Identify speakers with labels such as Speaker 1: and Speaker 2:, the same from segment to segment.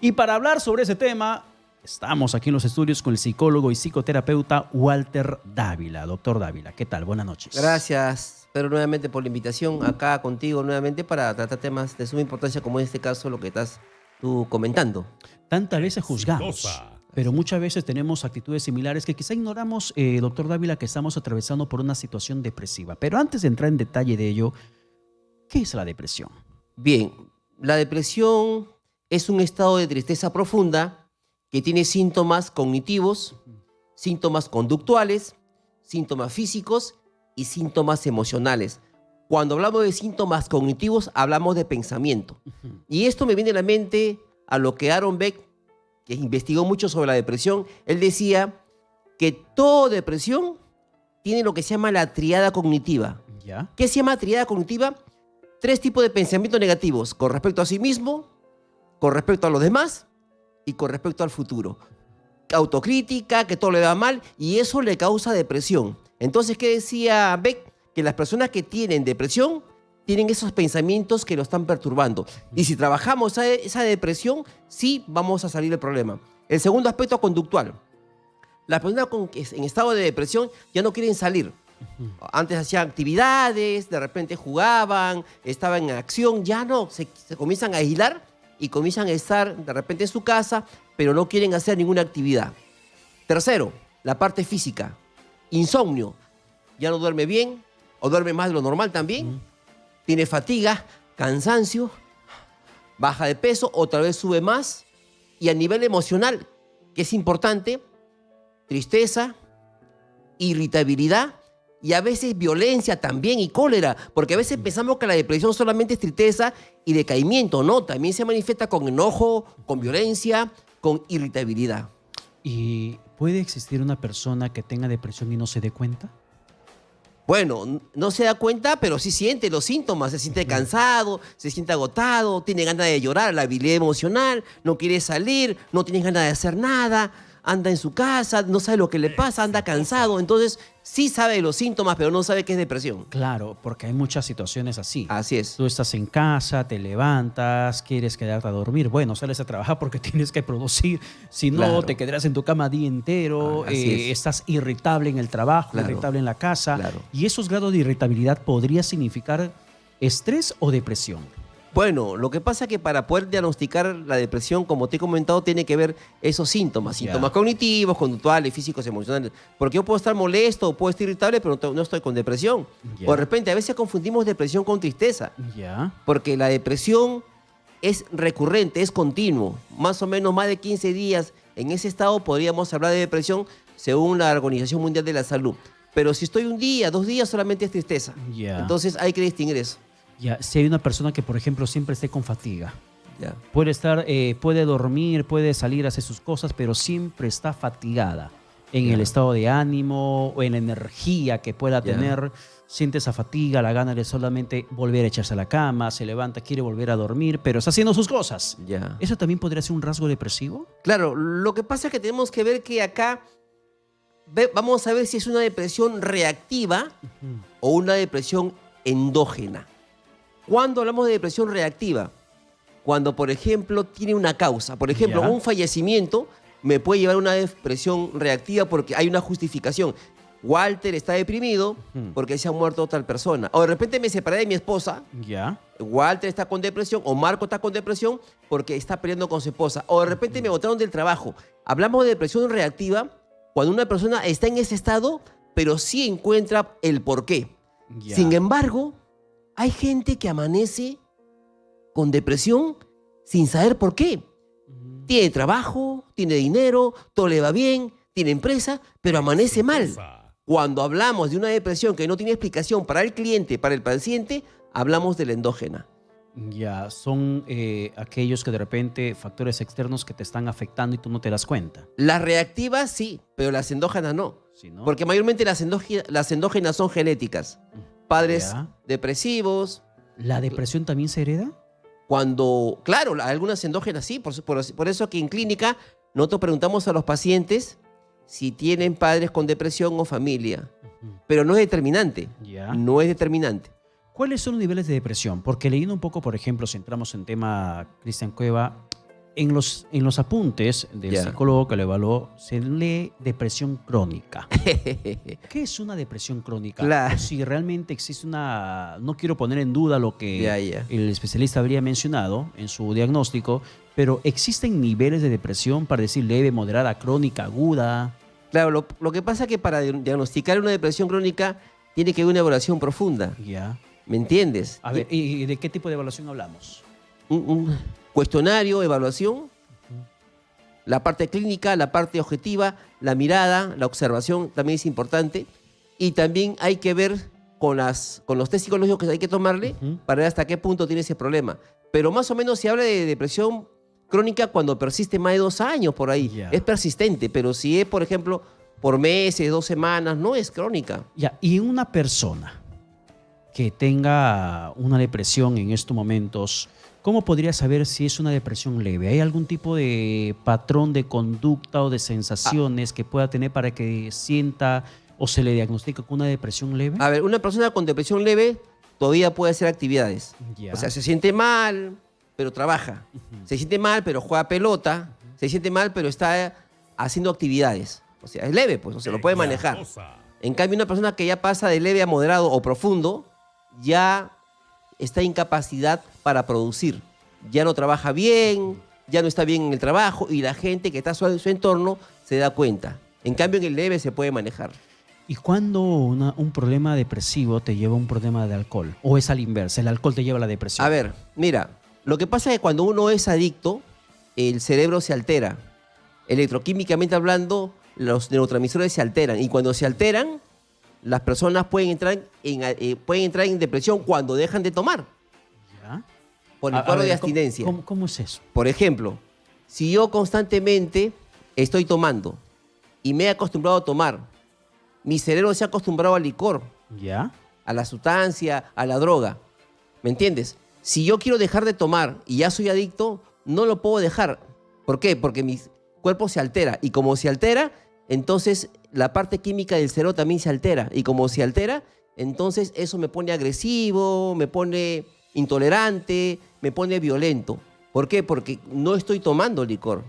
Speaker 1: Y para hablar sobre ese tema, estamos aquí en los estudios con el psicólogo y psicoterapeuta Walter Dávila. Doctor Dávila, ¿qué tal? Buenas noches.
Speaker 2: Gracias, Pedro, nuevamente por la invitación acá contigo nuevamente para tratar temas de suma importancia como en este caso lo que estás tú comentando.
Speaker 1: Tantas veces juzgamos, pero muchas veces tenemos actitudes similares que quizá ignoramos, doctor Dávila, que estamos atravesando por una situación depresiva. Pero antes de entrar en detalle de ello, ¿qué es la depresión?
Speaker 2: Bien, la depresión es un estado de tristeza profunda que tiene síntomas cognitivos, síntomas conductuales, síntomas físicos y síntomas emocionales. Cuando hablamos de síntomas cognitivos, hablamos de pensamiento. Y esto me viene a la mente a lo que Aaron Beck, que investigó mucho sobre la depresión, él decía que toda depresión tiene lo que se llama la triada cognitiva.
Speaker 1: ¿Ya?
Speaker 2: ¿Qué se llama triada cognitiva? 3 tipos de pensamientos negativos, con respecto a sí mismo, con respecto a los demás y con respecto al futuro. Autocrítica, que todo le va mal, y eso le causa depresión. Entonces, ¿qué decía Beck? Que las personas que tienen depresión tienen esos pensamientos que lo están perturbando. Y si trabajamos esa depresión, sí vamos a salir del problema. El segundo aspecto conductual. Las personas en estado de depresión ya no quieren salir. Antes hacían actividades, de repente jugaban, estaban en acción, ya no, se comienzan a aislar y comienzan a estar de repente en su casa, pero no quieren hacer ninguna actividad. Tercero, la parte física. Insomnio. Ya no duerme bien o duerme más de lo normal también. Tiene fatiga, cansancio, baja de peso o tal vez sube más. Y a nivel emocional, que es importante, tristeza, irritabilidad y a veces violencia también y cólera, porque a veces pensamos que la depresión solamente es tristeza y decaimiento, no, también se manifiesta con enojo, con violencia, con irritabilidad.
Speaker 1: ¿Y puede existir una persona que tenga depresión y no se dé cuenta?
Speaker 2: Bueno, no se da cuenta, pero sí siente los síntomas, se siente cansado, se siente agotado, tiene ganas de llorar, la habilidad emocional, no quiere salir, no tiene ganas de hacer nada, anda en su casa, no sabe lo que le pasa, anda cansado, entonces sí sabe los síntomas, pero no sabe que es depresión.
Speaker 1: Claro, porque hay muchas situaciones así.
Speaker 2: Así es.
Speaker 1: Tú estás en casa, te levantas, quieres quedarte a dormir. Bueno, sales a trabajar porque tienes que producir. Si no,
Speaker 2: Claro.
Speaker 1: te quedarás en tu cama día entero.
Speaker 2: Así es.
Speaker 1: Estás irritable en el trabajo,
Speaker 2: Claro.
Speaker 1: irritable en la casa.
Speaker 2: Claro.
Speaker 1: Y esos grados de irritabilidad podría significar estrés o depresión.
Speaker 2: Bueno, lo que pasa es que para poder diagnosticar la depresión, como te he comentado, tiene que ver esos síntomas.
Speaker 1: Ya.
Speaker 2: Síntomas cognitivos, conductuales, físicos, emocionales. Porque yo puedo estar molesto o puedo estar irritable, pero no estoy con depresión.
Speaker 1: Ya.
Speaker 2: O de repente, a veces confundimos depresión con tristeza.
Speaker 1: Ya.
Speaker 2: Porque la depresión es recurrente, es continuo. Más o menos más de 15 días en ese estado podríamos hablar de depresión según la Organización Mundial de la Salud. Pero si estoy un día, 2 días, solamente es tristeza.
Speaker 1: Ya.
Speaker 2: Entonces hay que distinguir eso.
Speaker 1: Ya. Si hay una persona que, por ejemplo, siempre esté con fatiga.
Speaker 2: Ya.
Speaker 1: Puede dormir, puede salir, hacer sus cosas, pero siempre está fatigada en
Speaker 2: Ya.
Speaker 1: el estado de ánimo o en la energía que pueda
Speaker 2: Ya.
Speaker 1: tener. Siente esa fatiga, la gana de solamente volver a echarse a la cama, se levanta, quiere volver a dormir, pero está haciendo sus cosas.
Speaker 2: Ya.
Speaker 1: ¿Eso también podría ser un rasgo depresivo?
Speaker 2: Claro, lo que pasa es que tenemos que ver que acá vamos a ver si es una depresión reactiva o una depresión endógena. ¿Cuándo hablamos de depresión reactiva? Cuando, por ejemplo, tiene una causa. Por ejemplo,
Speaker 1: Ya.
Speaker 2: un fallecimiento me puede llevar a una depresión reactiva porque hay una justificación. Walter está deprimido porque se ha muerto tal persona. O de repente me separé de mi esposa.
Speaker 1: Ya.
Speaker 2: Walter está con depresión o Marco está con depresión porque está peleando con su esposa. O de repente me botaron del trabajo. Hablamos de depresión reactiva cuando una persona está en ese estado, pero sí encuentra el porqué.
Speaker 1: Ya.
Speaker 2: Sin embargo, hay gente que amanece con depresión sin saber por qué. Tiene trabajo, tiene dinero, todo le va bien, tiene empresa, pero amanece mal. Cuando hablamos de una depresión que no tiene explicación para el cliente, para el paciente, hablamos de la endógena.
Speaker 1: Ya, son aquellos que de repente factores externos que te están afectando y tú no te das cuenta.
Speaker 2: Las reactivas sí, pero las endógenas no.
Speaker 1: ¿Sí, no?
Speaker 2: Porque mayormente las endógenas son genéticas. Padres
Speaker 1: Ya.
Speaker 2: depresivos.
Speaker 1: ¿La depresión también se hereda?
Speaker 2: Cuando, claro, algunas endógenas sí. Por eso que en clínica nosotros preguntamos a los pacientes si tienen padres con depresión o familia. Pero no es determinante.
Speaker 1: Ya.
Speaker 2: No es determinante.
Speaker 1: ¿Cuáles son los niveles de depresión? Porque leyendo un poco, por ejemplo, si entramos en tema Cristian Cueva, En los apuntes del
Speaker 2: Ya.
Speaker 1: psicólogo que lo evaluó, se lee depresión crónica. ¿Qué es una depresión crónica?
Speaker 2: Claro.
Speaker 1: O si realmente existe una... No quiero poner en duda lo que
Speaker 2: Ya.
Speaker 1: el especialista habría mencionado en su diagnóstico, pero ¿existen niveles de depresión para decir leve, moderada, crónica, aguda?
Speaker 2: Claro, lo que pasa es que para diagnosticar una depresión crónica tiene que haber una evaluación profunda,
Speaker 1: Ya.
Speaker 2: ¿me entiendes?
Speaker 1: A ver, ¿y de qué tipo de evaluación hablamos?
Speaker 2: Un cuestionario, evaluación, la parte clínica, la parte objetiva, la mirada, la observación también es importante. Y también hay que ver con los test psicológicos que hay que tomarle
Speaker 1: Ujú.
Speaker 2: para ver hasta qué punto tiene ese problema. Pero más o menos se habla de depresión crónica cuando persiste más de 2 años por ahí.
Speaker 1: Ya.
Speaker 2: Es persistente, pero si es, por ejemplo, por meses, 2 semanas, no es crónica.
Speaker 1: Ya, y una persona que tenga una depresión en estos momentos, ¿cómo podría saber si es una depresión leve? ¿Hay algún tipo de patrón de conducta o de sensaciones que pueda tener para que sienta o se le diagnostique con una depresión leve?
Speaker 2: A ver, una persona con depresión leve todavía puede hacer actividades.
Speaker 1: Ya.
Speaker 2: O sea, se siente mal, pero trabaja. Se siente mal, pero juega pelota. Se siente mal, pero está haciendo actividades. O sea, es leve, pues, o sea, lo puede manejar. En cambio, una persona que ya pasa de leve a moderado o profundo, ya está en incapacidad para producir. Ya no trabaja bien, ya no está bien en el trabajo y la gente que está en su entorno se da cuenta. En cambio, en el leve se puede manejar.
Speaker 1: ¿Y cuándo un problema depresivo te lleva a un problema de alcohol? ¿O es al inverso? ¿El alcohol te lleva a la depresión?
Speaker 2: A ver, mira, lo que pasa es que cuando uno es adicto, el cerebro se altera. Electroquímicamente hablando, los neurotransmisores se alteran. Y cuando se alteran, las personas pueden entrar en depresión cuando dejan de tomar,
Speaker 1: ¿Ya?
Speaker 2: por el
Speaker 1: A
Speaker 2: cuadro
Speaker 1: ver,
Speaker 2: de abstinencia.
Speaker 1: ¿Cómo es eso?
Speaker 2: Por ejemplo, si yo constantemente estoy tomando y me he acostumbrado a tomar, mi cerebro se ha acostumbrado al licor,
Speaker 1: ¿Ya?
Speaker 2: a la sustancia, a la droga. ¿Me entiendes? Si yo quiero dejar de tomar y ya soy adicto, no lo puedo dejar. ¿Por qué? Porque mi cuerpo se altera. Y como se altera, entonces la parte química del cerebro también se altera. Y como se altera, entonces eso me pone agresivo, me pone intolerante, me pone violento. ¿Por qué? Porque no estoy tomando licor.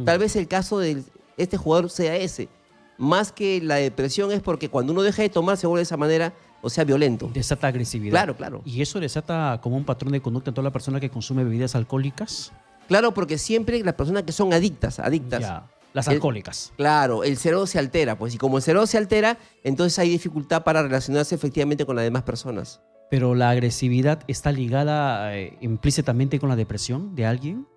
Speaker 2: Tal vez el caso de este jugador sea ese. Más que la depresión es porque cuando uno deja de tomar se vuelve de esa manera, o sea, violento.
Speaker 1: Desata agresividad.
Speaker 2: Claro, claro.
Speaker 1: ¿Y eso desata como un patrón de conducta en toda la persona que consume bebidas alcohólicas?
Speaker 2: Claro, porque siempre las personas que son adictas.
Speaker 1: Ya, las
Speaker 2: El-
Speaker 1: alcohólicas.
Speaker 2: Claro, el cerebro se altera, pues, y como el cerebro se altera, entonces hay dificultad para relacionarse efectivamente con las demás personas.
Speaker 1: Pero la agresividad está ligada implícitamente con la depresión de alguien.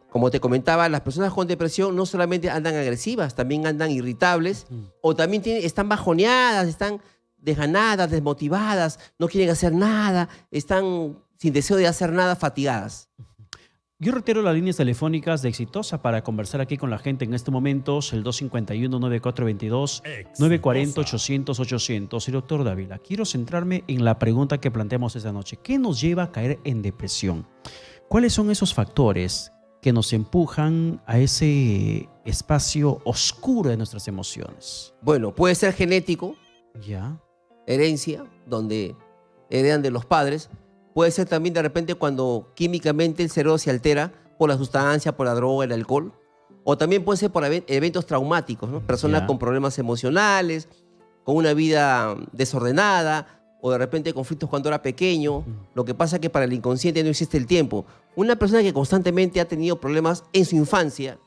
Speaker 2: Como te comentaba, las personas con depresión no solamente andan agresivas, también andan irritables, o también están bajoneadas, están desganadas, desmotivadas, no quieren hacer nada, están sin deseo de hacer nada, fatigadas.
Speaker 1: Yo reitero las líneas telefónicas de Exitosa para conversar aquí con la gente en estos momentos, el 251-9422, 940-800-800. Y doctor Dávila, quiero centrarme en la pregunta que planteamos esta noche. ¿Qué nos lleva a caer en depresión? ¿Cuáles son esos factores que nos empujan a ese espacio oscuro de nuestras emociones?
Speaker 2: Bueno, puede ser genético,
Speaker 1: Ya.
Speaker 2: herencia, donde heredan de los padres. Puede ser también de repente cuando químicamente el cerebro se altera por la sustancia, por la droga, el alcohol. O también puede ser por eventos traumáticos, ¿no? Personas
Speaker 1: Ya.
Speaker 2: con problemas emocionales, con una vida desordenada, o de repente conflictos cuando era pequeño. Lo que pasa es que para el inconsciente no existe el tiempo. Una persona que constantemente ha tenido problemas en su infancia,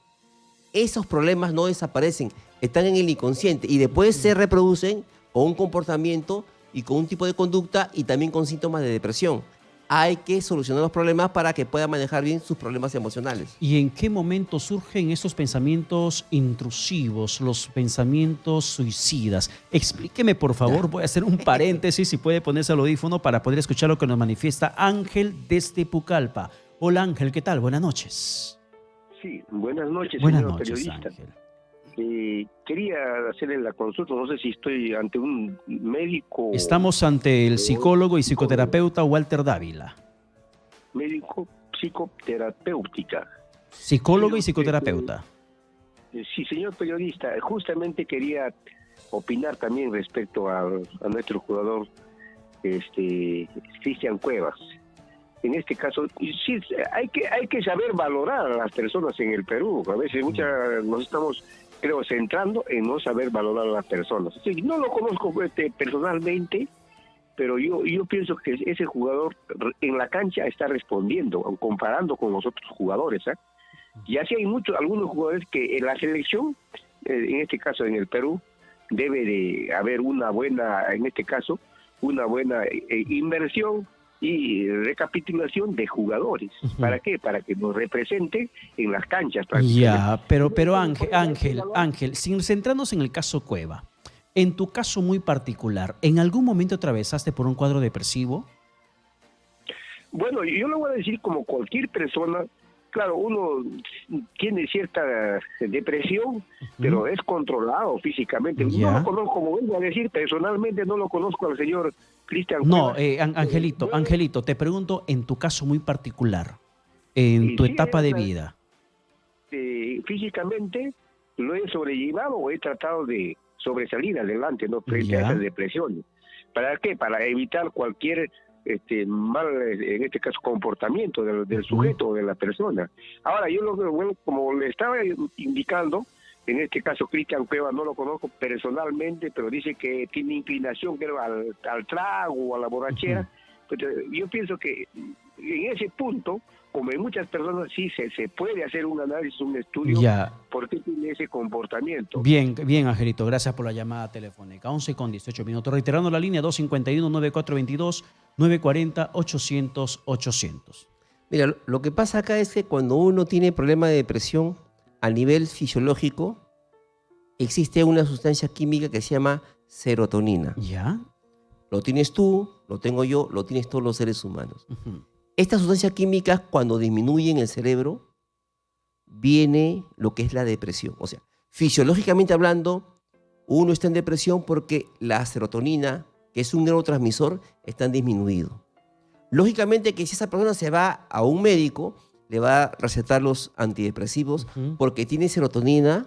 Speaker 2: esos problemas no desaparecen, están en el inconsciente y después se reproducen con un comportamiento y con un tipo de conducta y también con síntomas de depresión. Hay que solucionar los problemas para que pueda manejar bien sus problemas emocionales.
Speaker 1: ¿Y en qué momento surgen esos pensamientos intrusivos, los pensamientos suicidas? Explíqueme, por favor. Voy a hacer un paréntesis, si puede ponerse el audífono para poder escuchar lo que nos manifiesta Ángel desde Pucallpa. Hola Ángel, ¿qué tal? Buenas noches.
Speaker 3: Sí, buenas noches,
Speaker 1: Buenas
Speaker 3: señor
Speaker 1: noches,
Speaker 3: periodista.
Speaker 1: Ángel.
Speaker 3: Quería hacerle la consulta, no sé si estoy ante un médico...
Speaker 1: Estamos ante el psicólogo y psicoterapeuta Walter Dávila.
Speaker 3: Médico psicoterapéutica.
Speaker 1: Psicólogo y
Speaker 3: Sí,
Speaker 1: psicoterapeuta.
Speaker 3: Sí, señor periodista, justamente quería opinar también respecto a nuestro jugador Cristian Cuevas. en este caso, y sí, hay que saber valorar a las personas en el Perú. A veces nos estamos, creo, centrando en no saber valorar a las personas. Sí, no lo conozco personalmente, pero yo pienso que ese jugador en la cancha está respondiendo, comparando con los otros jugadores. Y así hay algunos jugadores que en la selección, en este caso en el Perú, debe de haber una buena, en este caso, una buena inversión y recapitulación de jugadores. ¿Para qué? Para que nos representen en las canchas.
Speaker 1: Ya, pero Ángel, sin centrarnos en el caso Cueva, en tu caso muy particular, ¿en algún momento atravesaste por un cuadro depresivo?
Speaker 3: Bueno, yo lo voy a decir como cualquier persona. Claro, uno tiene cierta depresión, pero es controlado físicamente.
Speaker 1: Ya.
Speaker 3: No lo conozco, como vengo a decir, personalmente no lo conozco al señor Cristian.
Speaker 1: No, Angelito, te pregunto en tu caso muy particular, en tu etapa de vida.
Speaker 3: Físicamente lo he sobrellevado o he tratado de sobresalir adelante, ¿no? Frente a esas depresiones. ¿Para qué? Para evitar cualquier mal, en este caso, comportamiento del sujeto o de la persona. Ahora, yo como le estaba indicando, en este caso Cristian Cueva no lo conozco personalmente, pero dice que tiene inclinación, creo, al trago o a la borrachera. Pero yo pienso que en ese punto, como en muchas personas, sí se puede hacer un análisis, un estudio, por qué tiene ese comportamiento.
Speaker 1: Bien, Angelito, gracias por la llamada telefónica. 11:18. Reiterando la línea 251-9422, 940-800-800.
Speaker 2: Mira, lo que pasa acá es que cuando uno tiene problema de depresión a nivel fisiológico, existe una sustancia química que se llama serotonina.
Speaker 1: ¿Ya?
Speaker 2: Lo tienes tú, lo tengo yo, lo tienes todos los seres humanos. Esta sustancia química, cuando disminuye en el cerebro, viene lo que es la depresión. O sea, fisiológicamente hablando, uno está en depresión porque la serotonina, que es un neurotransmisor, está disminuido. Lógicamente que si esa persona se va a un médico, le va a recetar los antidepresivos porque tiene serotonina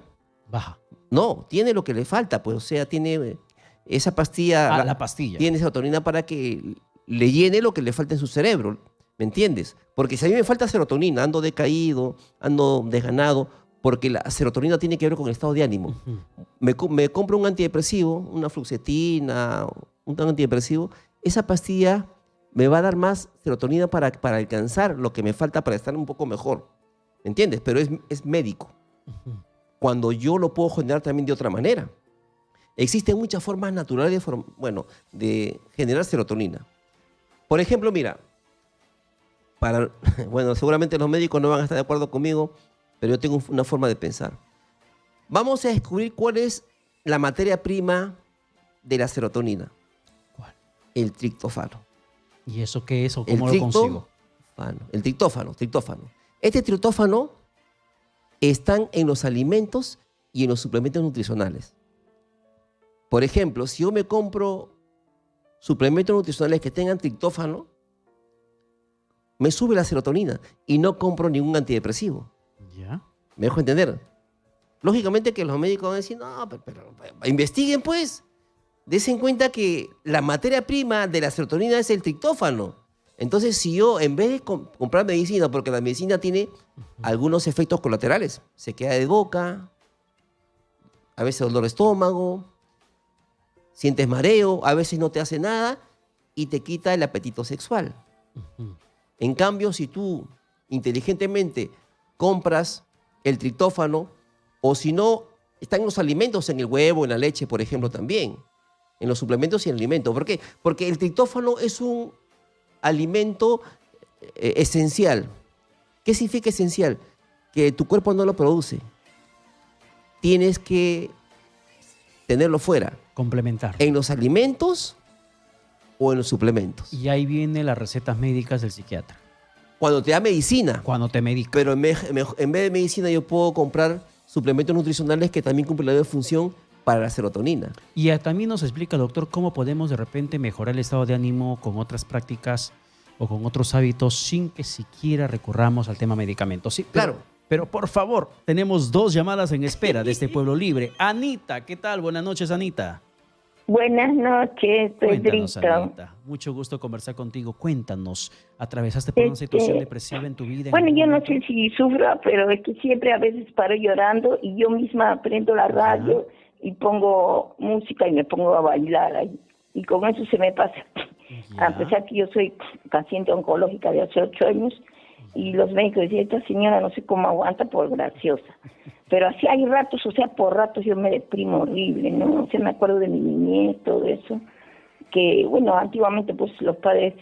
Speaker 1: baja.
Speaker 2: No, tiene lo que le falta, pues, o sea, tiene esa pastilla.
Speaker 1: La pastilla.
Speaker 2: Tiene serotonina para que le llene lo que le falta en su cerebro, ¿me entiendes? Porque si a mí me falta serotonina, ando decaído, ando desganado, porque la serotonina tiene que ver con el estado de ánimo. Me compro un antidepresivo, una fluoxetina, un antidepresivo, esa pastilla me va a dar más serotonina para alcanzar lo que me falta para estar un poco mejor, ¿me entiendes? Pero es médico. Cuando yo lo puedo generar también de otra manera. Existen muchas formas naturales de generar serotonina. Por ejemplo, mira, seguramente los médicos no van a estar de acuerdo conmigo, pero yo tengo una forma de pensar. Vamos a descubrir cuál es la materia prima de la serotonina.
Speaker 1: ¿Cuál?
Speaker 2: El triptófano.
Speaker 1: ¿Y eso qué es o cómo lo consigo?
Speaker 2: El triptófano. Este triptófano están en los alimentos y en los suplementos nutricionales. Por ejemplo, si yo me compro suplementos nutricionales que tengan triptófano, me sube la serotonina y no compro ningún antidepresivo.
Speaker 1: ¿Ya?
Speaker 2: ¿Me dejo entender? Lógicamente que los médicos van a decir, no, pero investiguen pues. Desen cuenta que la materia prima de la serotonina es el triptófano. Entonces, si yo, en vez de comprar medicina, porque la medicina tiene algunos efectos colaterales, se queda de boca, a veces dolor de estómago, sientes mareo, a veces no te hace nada y te quita el apetito sexual. En cambio, si tú inteligentemente compras el triptófano, o si no, están los alimentos, en el huevo, en la leche, por ejemplo, también, en los suplementos y en el alimento. ¿Por qué? Porque el triptófano es un alimento esencial. ¿Qué significa esencial? Que tu cuerpo no lo produce. Tienes que tenerlo fuera.
Speaker 1: Complementar.
Speaker 2: En los alimentos o en los suplementos.
Speaker 1: Y ahí vienen las recetas médicas del psiquiatra.
Speaker 2: Cuando te da medicina.
Speaker 1: Cuando te medica.
Speaker 2: Pero en vez de medicina yo puedo comprar suplementos nutricionales que también cumplen la misma función para la serotonina.
Speaker 1: Y también nos explica, doctor, cómo podemos de repente mejorar el estado de ánimo con otras prácticas o con otros hábitos sin que siquiera recurramos al tema medicamentos. Sí,
Speaker 2: claro.
Speaker 1: Pero por favor, tenemos 2 llamadas en espera de este Pueblo Libre. Anita, ¿qué tal? Buenas noches, Anita.
Speaker 4: Buenas noches,
Speaker 1: Cuéntanos,
Speaker 4: Pedrito.
Speaker 1: Anita. Mucho gusto conversar contigo. Cuéntanos, ¿atravesaste por una situación depresiva en tu vida?
Speaker 4: Bueno,
Speaker 1: algún
Speaker 4: yo no
Speaker 1: momento?
Speaker 4: sé si sufro, pero es que siempre a veces paro llorando y yo misma prendo la radio y pongo música y me pongo a bailar ahí. Y con eso se me pasa.
Speaker 1: Ya.
Speaker 4: A pesar que yo soy paciente oncológica de hace 8 años y los médicos decían, esta señora no sé cómo aguanta por graciosa. Pero así hay ratos, o sea, por ratos yo me deprimo horrible, ¿no? O sea, me acuerdo de mi niñez, todo eso. Que, bueno, antiguamente pues los padres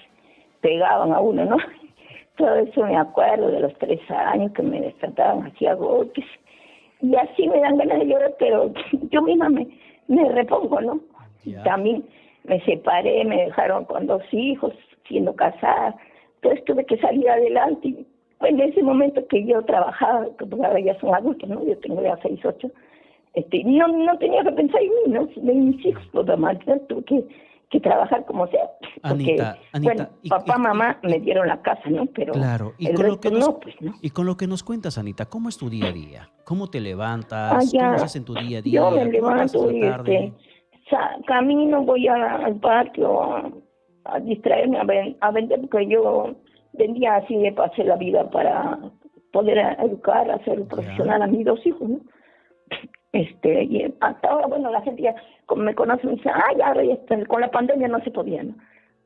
Speaker 4: pegaban a uno, ¿no? Todo eso me acuerdo de los 3 años que me despertaban así a golpes. Y así me dan ganas de llorar, pero yo misma me repongo, ¿no?
Speaker 1: Ya.
Speaker 4: También me separé, me dejaron con 2 hijos, siendo casada. Entonces tuve que salir adelante. Y, bueno, en ese momento que yo trabajaba, porque ahora ya son adultos, ¿no? Yo tengo ya 6, 8. No tenía que pensar en mí, ¿no? De mis hijos, por la madre, tuve que trabajar como sea. Porque,
Speaker 1: Anita,
Speaker 4: bueno, papá, mamá me dieron la casa, ¿no? Pero
Speaker 1: claro,
Speaker 4: el resto no, pues, ¿no?
Speaker 1: y con lo que nos cuentas, Anita, ¿cómo es tu día a día? ¿Cómo te levantas?
Speaker 4: Ya,
Speaker 1: ¿Cómo haces en tu día a día?
Speaker 4: yo me
Speaker 1: ¿Cómo pasas
Speaker 4: levanto
Speaker 1: la
Speaker 4: y
Speaker 1: tarde?
Speaker 4: camino, voy al patio a distraerme, a vender, porque yo vendía así de pase la vida para poder educar, hacer profesional a mis 2 hijos, ¿no? Y hasta ahora, bueno, la gente ya como me conoce me dice, ay, ahora ya está, con la pandemia no se podía, ¿no?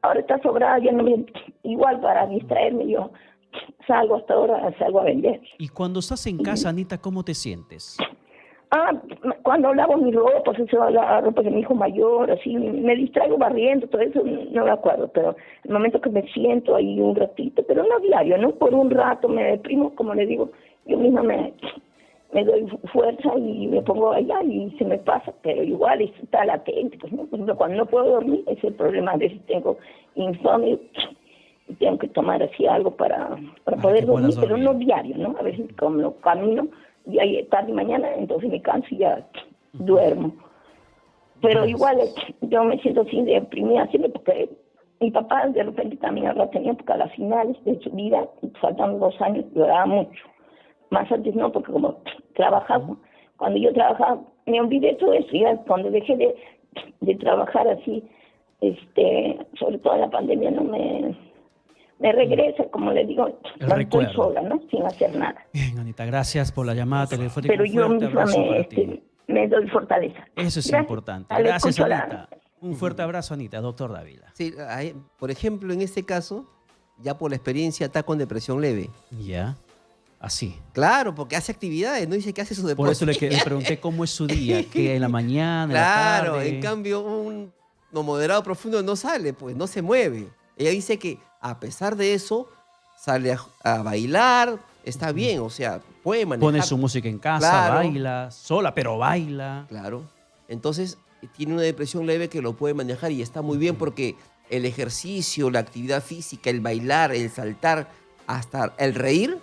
Speaker 4: Ahora está sobrada, ya no me, igual para distraerme yo salgo hasta ahora, salgo a vender.
Speaker 1: Y cuando estás en casa, Anita, ¿cómo te sientes?
Speaker 4: Cuando lavo mi ropa, pues eso, la ropa de mi hijo mayor, así, me distraigo barriendo, todo eso no me acuerdo, pero el momento que me siento ahí un ratito, pero no diario, ¿no? Por un rato me deprimo, como le digo, yo misma me doy fuerza y me pongo allá y se me pasa, pero igual está latente, pues, ¿no? Por ejemplo, cuando no puedo dormir, ese es el problema, a veces tengo insomnio y tengo que tomar así algo para poder
Speaker 1: que puedas
Speaker 4: dormir, pero no
Speaker 1: dormir.
Speaker 4: diario, ¿no? A veces como camino, y ahí tarde y mañana, entonces me canso y ya duermo. Pero
Speaker 1: Gracias.
Speaker 4: igual yo me siento así deprimida siempre porque mi papá de repente también ahora tenía, porque a las finales de su vida, faltando 2 años, lloraba mucho. Más antes no, porque como trabajaba, cuando yo trabajaba, me olvidé todo eso. Ya cuando dejé de trabajar así, sobre todo en la pandemia, no me regresa, como le digo,
Speaker 1: El
Speaker 4: cuando
Speaker 1: recuerdo.
Speaker 4: estoy sola, ¿no? Sin hacer nada.
Speaker 1: Bien, Anita, gracias por la llamada telefónica.
Speaker 4: Pero
Speaker 1: Un
Speaker 4: yo
Speaker 1: fuerte
Speaker 4: misma
Speaker 1: abrazo para ti.
Speaker 4: me doy fortaleza.
Speaker 1: Eso es
Speaker 4: Gracias.
Speaker 1: importante.
Speaker 4: Le
Speaker 1: Gracias,
Speaker 4: escucho
Speaker 1: Anita. Un fuerte abrazo, Anita. Doctor Dávila.
Speaker 2: Sí, por ejemplo, en este caso, ya por la experiencia, está con depresión leve.
Speaker 1: Ya. Así.
Speaker 2: Claro, porque hace actividades, no dice que hace su deporte.
Speaker 1: Por eso le pregunté cómo es su día, que en la mañana, en la
Speaker 2: Claro,
Speaker 1: tarde.
Speaker 2: en cambio, no moderado profundo no sale, pues no se mueve. Ella dice que a pesar de eso, sale a bailar, está bien, o sea, puede manejar.
Speaker 1: Pone su música en casa,
Speaker 2: Claro.
Speaker 1: baila, sola, pero baila.
Speaker 2: Claro. Entonces, tiene una depresión leve que lo puede manejar y está muy bien porque el ejercicio, la actividad física, el bailar, el saltar, hasta el reír,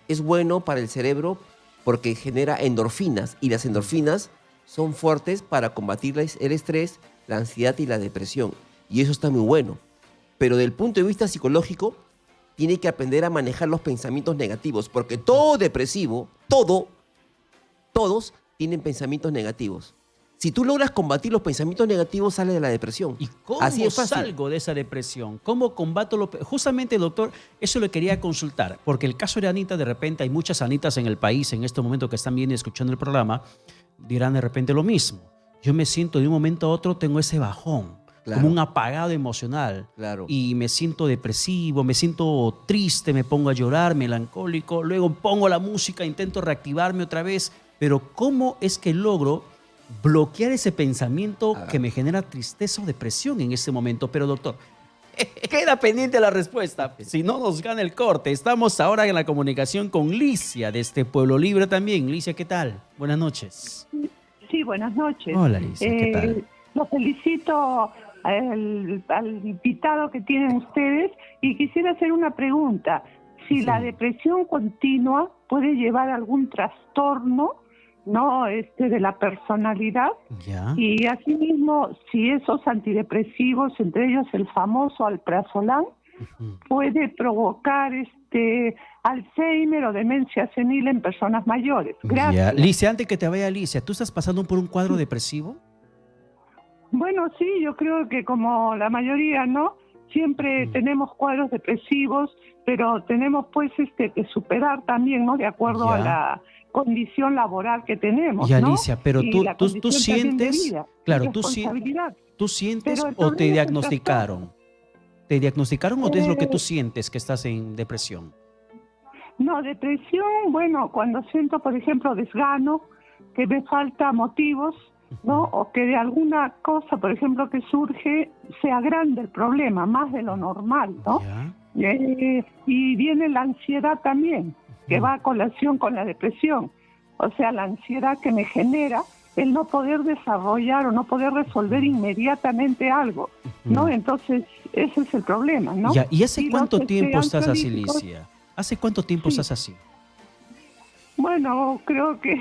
Speaker 2: es bueno para el cerebro porque genera endorfinas y las endorfinas son fuertes para combatir el estrés, la ansiedad y la depresión. Y eso está muy bueno. Pero del punto de vista psicológico, tiene que aprender a manejar los pensamientos negativos porque todo depresivo, todos tienen pensamientos negativos. Si tú logras combatir los pensamientos negativos, sales de la depresión.
Speaker 1: ¿Y cómo
Speaker 2: Así es fácil.
Speaker 1: salgo de esa depresión? ¿Cómo combato lo Justamente, doctor, eso le quería consultar, porque el caso de Anita, de repente, hay muchas Anitas en el país en este momento que están viendo y escuchando el programa, dirán de repente lo mismo. Yo me siento de un momento a otro, tengo ese bajón,
Speaker 2: Claro.
Speaker 1: como un apagado emocional.
Speaker 2: Claro.
Speaker 1: Y me siento depresivo, me siento triste, me pongo a llorar, melancólico, luego pongo la música, intento reactivarme otra vez, pero ¿cómo es que logro bloquear ese pensamiento que me genera tristeza o depresión en ese momento? Pero doctor, queda pendiente la respuesta, si no nos gana el corte. Estamos ahora en la comunicación con Licia de este Pueblo Libre también. Licia, ¿qué tal? Buenas noches.
Speaker 5: Sí, buenas noches.
Speaker 1: Hola, Licia, ¿qué tal?
Speaker 5: Los felicito al invitado que tienen ustedes y quisiera hacer una pregunta. Si
Speaker 1: Sí.
Speaker 5: la depresión continua puede llevar a algún trastorno, ¿no? De la personalidad,
Speaker 1: Ya.
Speaker 5: y asimismo, si esos antidepresivos, entre ellos el famoso alprazolam,
Speaker 1: Ujú.
Speaker 5: puede provocar Alzheimer o demencia senil en personas mayores. Gracias.
Speaker 1: Ya. Licia, antes que te vaya, Licia, ¿tú estás pasando por un cuadro depresivo?
Speaker 5: Bueno, sí, yo creo que como la mayoría, ¿no? Siempre tenemos cuadros depresivos, pero tenemos pues que superar también, ¿no? De acuerdo a
Speaker 1: Ya.
Speaker 5: la condición laboral que tenemos,
Speaker 1: Y
Speaker 5: ¿no?
Speaker 1: Alicia, pero
Speaker 5: Y
Speaker 1: tú,
Speaker 5: la
Speaker 1: tú,
Speaker 5: condición también de vida,
Speaker 1: claro,
Speaker 5: responsabilidad.
Speaker 1: tú sientes
Speaker 5: Pero el
Speaker 1: o te
Speaker 5: problema es el
Speaker 1: diagnosticaron. ¿Te diagnosticaron o es lo que tú
Speaker 5: Eh,
Speaker 1: sientes que estás en depresión?
Speaker 5: No, depresión, bueno, cuando siento, por ejemplo, desgano, que me falta motivos, ¿no? O que de alguna cosa, por ejemplo, que surge, sea grande el problema, más de lo normal, ¿no?
Speaker 1: Ya.
Speaker 5: Y viene la ansiedad también, que va a colación con la depresión. O sea, la ansiedad que me genera el no poder desarrollar o no poder resolver inmediatamente algo, ¿no? Entonces, ese es el problema, ¿no?
Speaker 1: Ya, ¿y hace
Speaker 5: Y
Speaker 1: cuánto
Speaker 5: los,
Speaker 1: tiempo estás así,
Speaker 5: ansiolíticos,
Speaker 1: Alicia? ¿Hace cuánto tiempo
Speaker 5: Sí.
Speaker 1: estás así?
Speaker 5: Bueno, creo que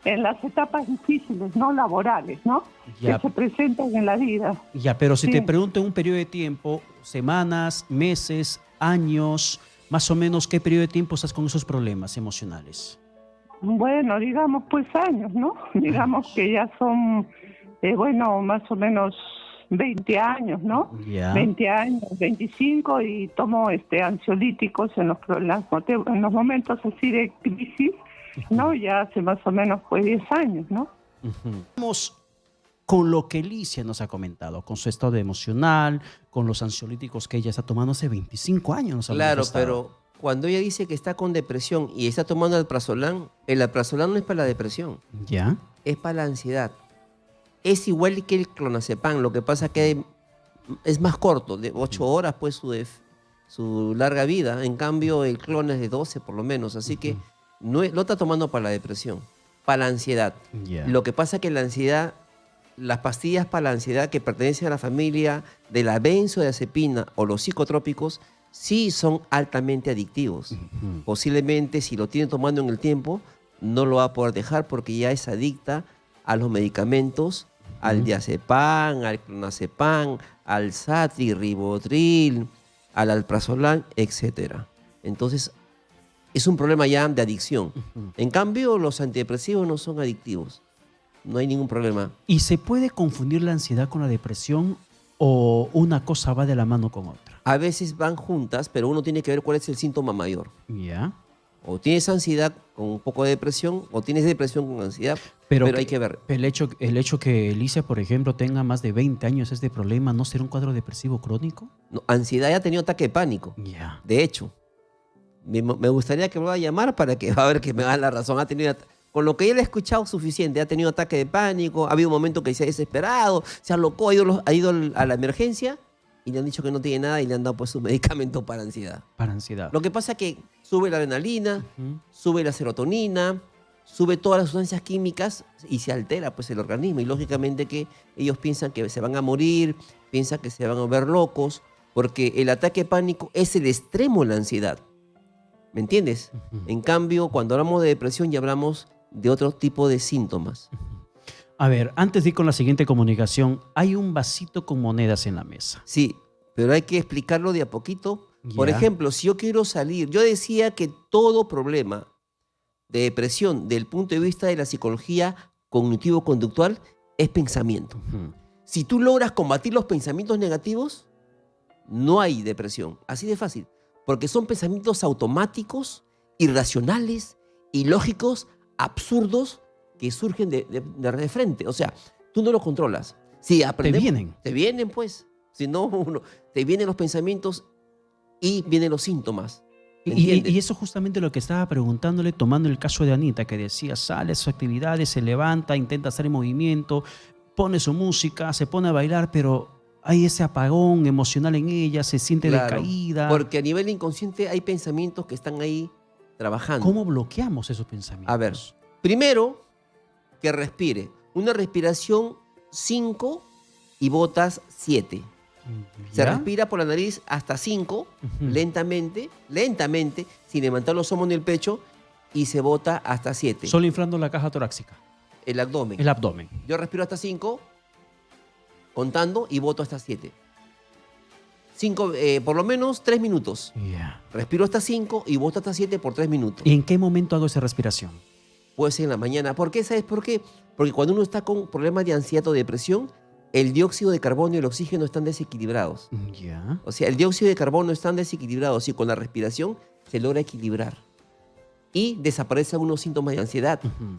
Speaker 5: en las etapas difíciles, no laborales, ¿no?
Speaker 1: Ya.
Speaker 5: Que se presentan en la vida.
Speaker 1: Ya, pero si
Speaker 5: Sí.
Speaker 1: te pregunto en un periodo de tiempo, semanas, meses, años, más o menos, ¿qué periodo de tiempo estás con esos problemas emocionales?
Speaker 5: Bueno, digamos pues años, ¿no? Digamos que ya son, bueno, más o menos 20 años, ¿no?
Speaker 1: Ya.
Speaker 5: 20 años, 25 y tomo ansiolíticos en en los momentos así de crisis, ¿no? Ya hace más o menos pues 10 años, ¿no?
Speaker 1: Vamos con lo que Alicia nos ha comentado, con su estado emocional, con los ansiolíticos que ella está tomando hace 25 años. Nos ha
Speaker 2: Claro,
Speaker 1: manifestado.
Speaker 2: pero cuando ella dice que está con depresión y está tomando alprazolam, el alprazolam no es para la depresión,
Speaker 1: Ya.
Speaker 2: es para la ansiedad. Es igual que el clonazepam, lo que pasa que es más corto, de 8 horas pues su larga vida. En cambio, el clon es de 12 por lo menos, así que no está tomando para la depresión, para la ansiedad.
Speaker 1: Ya.
Speaker 2: Lo que pasa que la ansiedad, las pastillas para la ansiedad que pertenecen a la familia de la benzodiazepina o los psicotrópicos sí son altamente adictivos. Posiblemente si lo tiene tomando en el tiempo, no lo va a poder dejar porque ya es adicta a los medicamentos, al diazepam, al clonazepam, al Satri, Ribotril, al alprazolam, etc. Entonces, es un problema ya de adicción. En cambio, los antidepresivos no son adictivos. No hay ningún problema.
Speaker 1: ¿Y se puede confundir la ansiedad con la depresión o una cosa va de la mano con otra?
Speaker 2: A veces van juntas, pero uno tiene que ver cuál es el síntoma mayor.
Speaker 1: Ya.
Speaker 2: O tienes ansiedad con un poco de depresión, o tienes depresión con ansiedad, pero hay que ver.
Speaker 1: El hecho que Alicia, por ejemplo, tenga más de 20 años este problema, ¿no será un cuadro depresivo crónico?
Speaker 2: No, ansiedad ya ha tenido ataque de pánico.
Speaker 1: Ya.
Speaker 2: De hecho, me gustaría que me vaya a llamar para que va a ver que me da la razón. Ha tenido, con lo que yo le he escuchado suficiente, ha tenido ataque de pánico, ha habido un momento que se ha desesperado, se alocó, ha ido a la emergencia y le han dicho que no tiene nada y le han dado pues su medicamento para ansiedad.
Speaker 1: Para ansiedad.
Speaker 2: Lo que pasa es que sube la adrenalina,
Speaker 1: Ujú.
Speaker 2: sube la serotonina, sube todas las sustancias químicas y se altera pues el organismo. Y lógicamente que ellos piensan que se van a morir, piensan que se van a volver locos, porque el ataque de pánico es el extremo de la ansiedad. ¿Me entiendes? En cambio, cuando hablamos de depresión ya hablamos de otro tipo de síntomas.
Speaker 1: A ver, antes de ir con la siguiente comunicación, hay un vasito con monedas en la mesa.
Speaker 2: Sí, pero hay que explicarlo de a poquito. Por
Speaker 1: Ya.
Speaker 2: ejemplo, si yo quiero salir, yo decía que todo problema de depresión, del punto de vista de la psicología cognitivo-conductual, es pensamiento.
Speaker 1: Ujú.
Speaker 2: Si tú logras combatir los pensamientos negativos, no hay depresión. Así de fácil. Porque son pensamientos automáticos, irracionales, ilógicos, absurdos, que surgen de frente. O sea, tú no los controlas. Si aprendemos,
Speaker 1: vienen.
Speaker 2: Te vienen, pues. Si no, te vienen los pensamientos y vienen los síntomas. ¿Me entiendes?
Speaker 1: Y eso justamente lo que estaba preguntándole, tomando el caso de Anita, que decía, sale a sus actividades, se levanta, intenta hacer movimiento, pone su música, se pone a bailar, pero hay ese apagón emocional en ella, se siente
Speaker 2: Claro,
Speaker 1: decaída.
Speaker 2: porque a nivel inconsciente hay pensamientos que están ahí trabajando.
Speaker 1: ¿Cómo bloqueamos esos pensamientos?
Speaker 2: A ver, primero, que respire. Una respiración 5 y botas 7. Se
Speaker 1: ¿Ya?
Speaker 2: respira por la nariz hasta 5,
Speaker 1: Ujú.
Speaker 2: lentamente, sin levantar los hombros ni el pecho, y se bota hasta 7.
Speaker 1: Solo inflando la caja torácica,
Speaker 2: El abdomen.
Speaker 1: el abdomen.
Speaker 2: Yo respiro hasta 5, contando, y boto hasta 7. Por lo menos 3 minutos.
Speaker 1: Ya.
Speaker 2: Respiro hasta 5 y boto hasta 7 por 3 minutos.
Speaker 1: ¿Y en qué momento hago esa respiración?
Speaker 2: Puede ser en la mañana. ¿Por qué? ¿Sabes por qué? Porque cuando uno está con problemas de ansiedad o depresión, el dióxido de carbono y el oxígeno están desequilibrados.
Speaker 1: Ya.
Speaker 2: O sea, el dióxido de carbono están desequilibrados y con la respiración se logra equilibrar. Y desaparecen unos síntomas de ansiedad
Speaker 1: Ujú.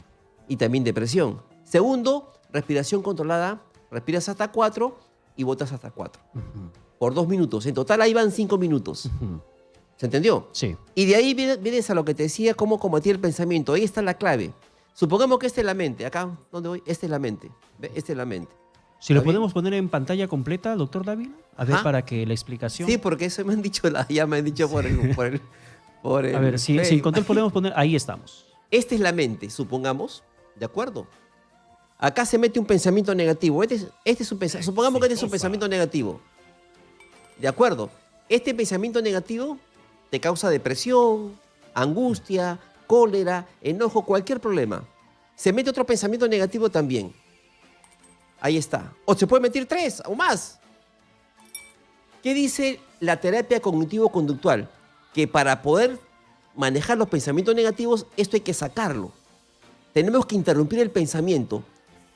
Speaker 2: y también depresión. Segundo, respiración controlada. Respiras hasta 4 y botas hasta 4.
Speaker 1: Ujú.
Speaker 2: Por 2 minutos. En total ahí van 5 minutos.
Speaker 1: Ujú.
Speaker 2: ¿Se entendió?
Speaker 1: Sí.
Speaker 2: Y de ahí vienes a lo que te decía, cómo combatir el pensamiento. Ahí está la clave. Supongamos que esta es la mente. Acá, ¿dónde voy? Esta es la mente. ¿Ve? Esta es la mente.
Speaker 1: Si lo
Speaker 2: ¿Está bien?
Speaker 1: podemos poner en pantalla completa, doctor Dávila, a ver,
Speaker 2: Ajá.
Speaker 1: para que la explicación.
Speaker 2: Sí, porque eso me han dicho, ya me han dicho por el
Speaker 1: A ver, si en
Speaker 2: Facebook.
Speaker 1: control podemos poner, ahí estamos.
Speaker 2: Esta es la mente, supongamos. ¿De acuerdo? Acá se mete un pensamiento negativo. Este es un supongamos que este es un pensamiento negativo. ¿De acuerdo? Este pensamiento negativo te causa depresión, angustia, cólera, enojo, cualquier problema. Se mete otro pensamiento negativo también. Ahí está. O se puede meter 3 o más. ¿Qué dice la terapia cognitivo-conductual? Que para poder manejar los pensamientos negativos, esto hay que sacarlo. Tenemos que interrumpir el pensamiento.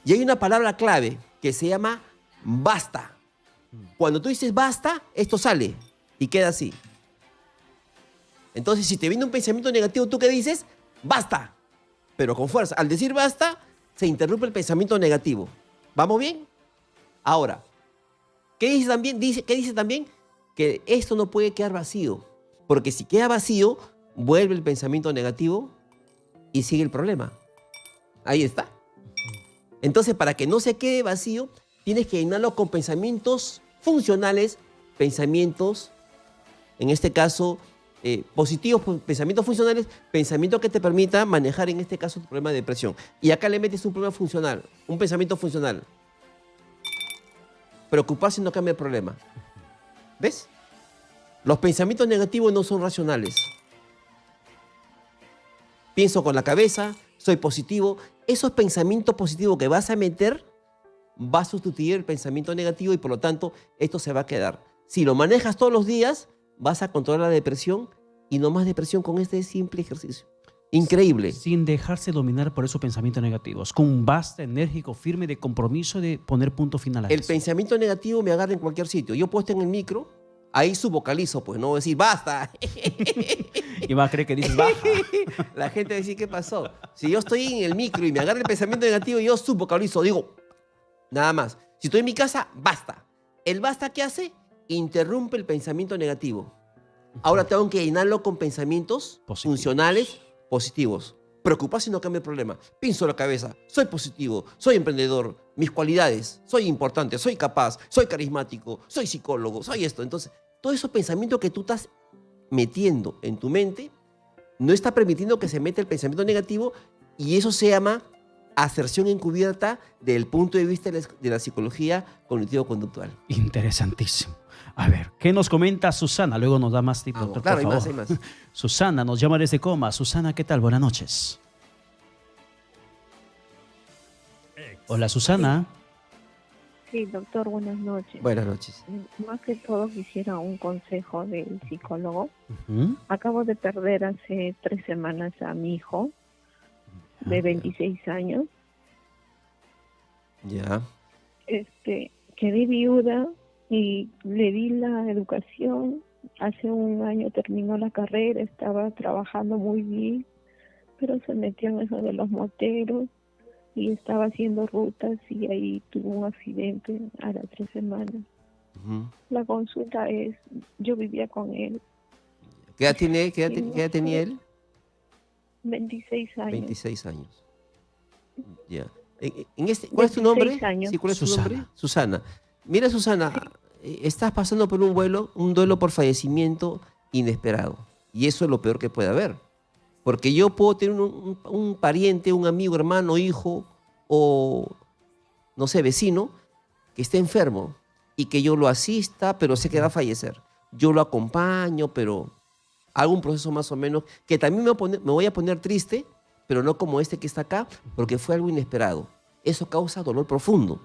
Speaker 2: Y hay una palabra clave que se llama basta. Cuando tú dices basta, esto sale y queda así. Entonces, si te viene un pensamiento negativo, ¿tú qué dices? Basta. Pero con fuerza. Al decir basta, se interrumpe el pensamiento negativo. ¿Vamos bien? Ahora, ¿qué dice también? ¿Qué dice también? Que esto no puede quedar vacío. Porque si queda vacío, vuelve el pensamiento negativo y sigue el problema. Ahí está. Entonces, para que no se quede vacío, tienes que llenarlo con pensamientos funcionales, pensamientos, en este caso, positivos, pensamientos funcionales, pensamientos que te permita manejar, en este caso, tu problema de depresión. Y acá le metes un problema funcional, un pensamiento funcional. Preocuparse no cambia el problema. ¿Ves? Los pensamientos negativos no son racionales. Pienso con la cabeza, soy positivo. Esos pensamientos positivos que vas a meter va a sustituir el pensamiento negativo y por lo tanto esto se va a quedar. Si lo manejas todos los días, vas a controlar la depresión y no más depresión con este simple ejercicio. Increíble.
Speaker 1: Sin dejarse dominar por esos pensamientos negativos, con un basta enérgico, firme de compromiso de poner punto final a
Speaker 2: El
Speaker 1: eso.
Speaker 2: pensamiento negativo me agarra en cualquier sitio. Yo puedo estar en el micro, ahí subvocalizo, pues no voy a decir basta.
Speaker 1: Y va a creer que dices baja.
Speaker 2: La gente va a decir, ¿qué pasó? Si yo estoy en el micro y me agarra el pensamiento negativo, yo subvocalizo, digo, nada más. Si estoy en mi casa, basta. ¿El basta qué hace? Interrumpe el pensamiento negativo. Ahora tengo que llenarlo con pensamientos
Speaker 1: Positivos.
Speaker 2: funcionales, positivos. Preocuparse no cambia el problema. Pienso la cabeza, soy positivo, soy emprendedor, mis cualidades, soy importante, soy capaz, soy carismático, soy psicólogo, soy esto. Entonces, todos esos pensamientos que tú estás metiendo en tu mente no está permitiendo que se meta el pensamiento negativo y eso se llama aserción encubierta desde el punto de vista de la psicología cognitivo-conductual.
Speaker 1: Interesantísimo. A ver, ¿qué nos comenta Susana? Luego nos da más tips,
Speaker 2: Vamos,
Speaker 1: doctor,
Speaker 2: claro,
Speaker 1: por
Speaker 2: hay
Speaker 1: favor.
Speaker 2: más, hay más.
Speaker 1: Susana nos llama desde Coma. Susana, ¿qué tal? Buenas noches. Hola, Susana.
Speaker 6: Sí, doctor, buenas noches.
Speaker 2: Buenas noches.
Speaker 6: Más que todo quisiera un consejo del psicólogo.
Speaker 1: Ujú.
Speaker 6: Acabo de perder hace 3 semanas a mi hijo de 26 años.
Speaker 2: Ya.
Speaker 6: Quedé viuda y le di la educación. Hace un año terminó la carrera, estaba trabajando muy bien, pero se metió en eso de los moteros y estaba haciendo rutas y ahí tuvo un accidente a las 3 semanas.
Speaker 2: Ujú.
Speaker 6: La consulta es, yo vivía con él
Speaker 2: ¿Qué edad tiene, qué edad tenía él?
Speaker 6: 26 años.
Speaker 2: 26 años. Ya. ¿Cuál es tu nombre?
Speaker 6: 26 años.
Speaker 2: Sí, ¿cuál es tu
Speaker 1: Susana.
Speaker 2: nombre? Susana. Mira, Susana, estás pasando por un duelo por fallecimiento inesperado. Y eso es lo peor que puede haber. Porque yo puedo tener un pariente, un amigo, hermano, hijo o, no sé, vecino que esté enfermo y que yo lo asista, pero sé que va a fallecer. Yo lo acompaño, pero hago un proceso más o menos que también me voy a poner triste, pero no como este que está acá, porque fue algo inesperado. Eso causa dolor profundo.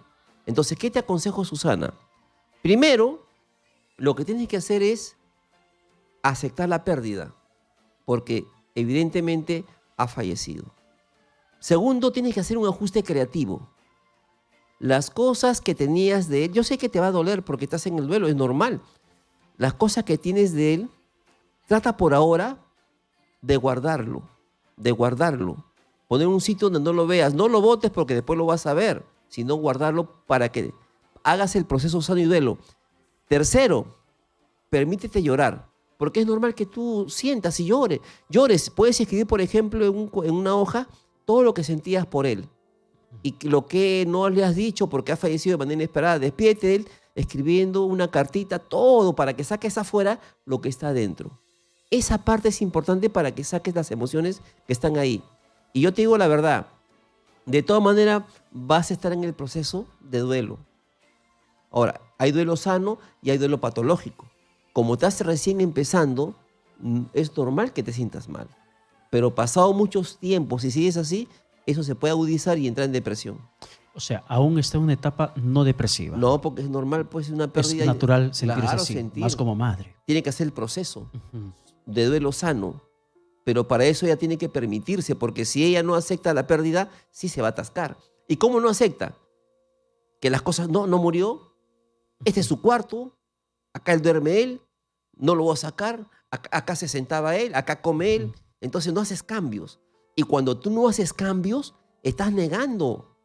Speaker 2: Entonces, ¿qué te aconsejo, Susana? Primero, lo que tienes que hacer es aceptar la pérdida, porque evidentemente ha fallecido. Segundo, tienes que hacer un ajuste creativo. las cosas que tenías de él, yo sé que te va a doler porque estás en el duelo, es normal. Las cosas que tienes de él, trata por ahora de guardarlo, poner un sitio donde no lo veas, no lo botes porque después lo vas a ver, sino guardarlo para que hagas el proceso sano y duelo. Tercero, permítete llorar, porque es normal que tú sientas y llores. Puedes escribir, por ejemplo, en una hoja todo lo que sentías por él y lo que no le has dicho porque ha fallecido de manera inesperada. Despídete de él escribiendo una cartita, todo para que saques afuera lo que está adentro. Esa parte es importante para que saques las emociones que están ahí. Y yo te digo la verdad, de todas maneras vas a estar en el proceso de duelo. Ahora, hay duelo sano y hay duelo patológico. Como estás recién empezando, es normal que te sientas mal. Pero pasado muchos tiempos, si sigues así, eso se puede agudizar y entrar en depresión.
Speaker 1: O sea, aún está en una etapa no depresiva.
Speaker 2: No, porque es normal, pues una pérdida.
Speaker 1: Es natural sentirse
Speaker 2: Claro,
Speaker 1: así, más como madre.
Speaker 2: Tiene que hacer el proceso
Speaker 1: Ujú.
Speaker 2: de duelo sano. Pero para eso ella tiene que permitirse, porque si ella no acepta la pérdida, sí se va a atascar. ¿Y cómo no acepta? Que las cosas, no murió, este es su cuarto, acá él duerme él, no lo voy a sacar, acá se sentaba él, acá come él. Entonces no haces cambios. Y cuando tú no haces cambios, estás negando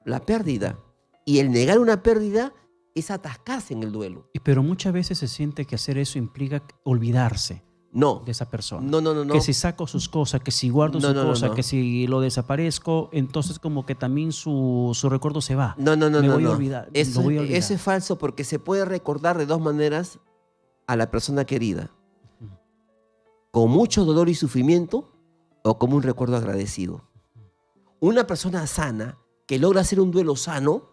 Speaker 2: la pérdida. Y el negar una pérdida es atascarse en el duelo.
Speaker 1: Pero muchas veces se siente que hacer eso implica olvidarse
Speaker 2: No,
Speaker 1: de esa persona.
Speaker 2: no.
Speaker 1: Que si saco sus cosas, que si guardo
Speaker 2: No,
Speaker 1: su
Speaker 2: no, no,
Speaker 1: cosa,
Speaker 2: no.
Speaker 1: que si lo desaparezco, entonces como que también su recuerdo se va.
Speaker 2: No.
Speaker 1: Me voy a
Speaker 2: no.
Speaker 1: olvidar,
Speaker 2: Eso,
Speaker 1: lo voy a olvidar.
Speaker 2: eso es falso porque se puede recordar de dos maneras a la persona querida. Con mucho dolor y sufrimiento o como un recuerdo agradecido. Una persona sana que logra hacer un duelo sano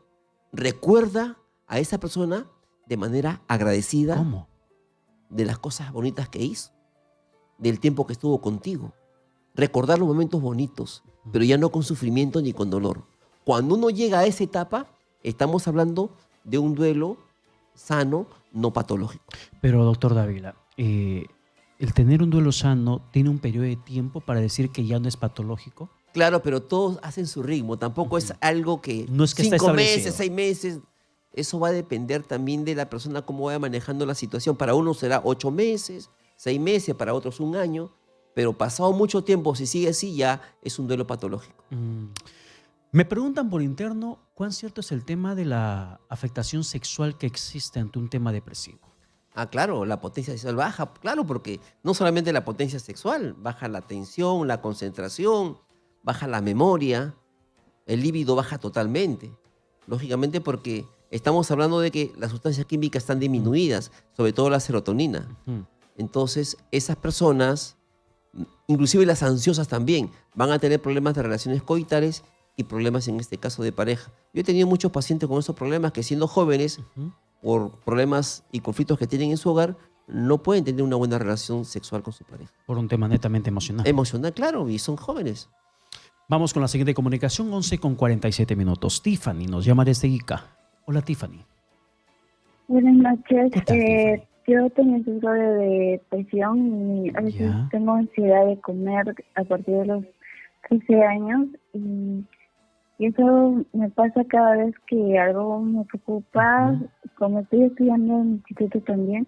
Speaker 2: recuerda a esa persona de manera agradecida
Speaker 1: ¿Cómo?
Speaker 2: de las cosas bonitas que hizo, del tiempo que estuvo contigo. Recordar los momentos bonitos, pero ya no con sufrimiento ni con dolor. Cuando uno llega a esa etapa, estamos hablando de un duelo sano, no patológico.
Speaker 1: Pero doctor Dávila, el tener un duelo sano tiene un periodo de tiempo para decir que ya no es patológico.
Speaker 2: Claro, pero todos hacen su ritmo. Tampoco es algo que,
Speaker 1: No es que está
Speaker 2: 5
Speaker 1: establecido.
Speaker 2: meses, 6 meses. Eso va a depender también de la persona cómo vaya manejando la situación. Para unos será 8 meses, 6 meses, para otros 1 año. Pero pasado mucho tiempo, si sigue así, ya es un duelo patológico.
Speaker 1: Me preguntan por interno cuán cierto es el tema de la afectación sexual que existe ante un tema depresivo.
Speaker 2: Ah, claro, la potencia sexual baja. Claro, porque no solamente la potencia sexual, baja la atención, la concentración, baja la memoria, el líbido baja totalmente. Lógicamente porque estamos hablando de que las sustancias químicas están disminuidas, sobre todo la serotonina. Entonces, esas personas, inclusive las ansiosas también, van a tener problemas de relaciones coitales y problemas en este caso de pareja. Yo he tenido muchos pacientes con esos problemas que siendo jóvenes, por problemas y conflictos que tienen en su hogar, no pueden tener una buena relación sexual con su pareja.
Speaker 1: Por un tema netamente emocional.
Speaker 2: Emocional, claro, y son jóvenes.
Speaker 1: Vamos con la siguiente comunicación, 11:47. Tiffany nos llama desde Ica. Hola, Tiffany.
Speaker 6: Buenas noches.
Speaker 1: ¿Qué tal, Tiffany?
Speaker 6: Yo tengo sufro de depresión y a veces
Speaker 1: Ya.
Speaker 6: tengo ansiedad de comer a partir de los 13 años y eso me pasa cada vez que algo me preocupa, como estoy estudiando en el instituto también,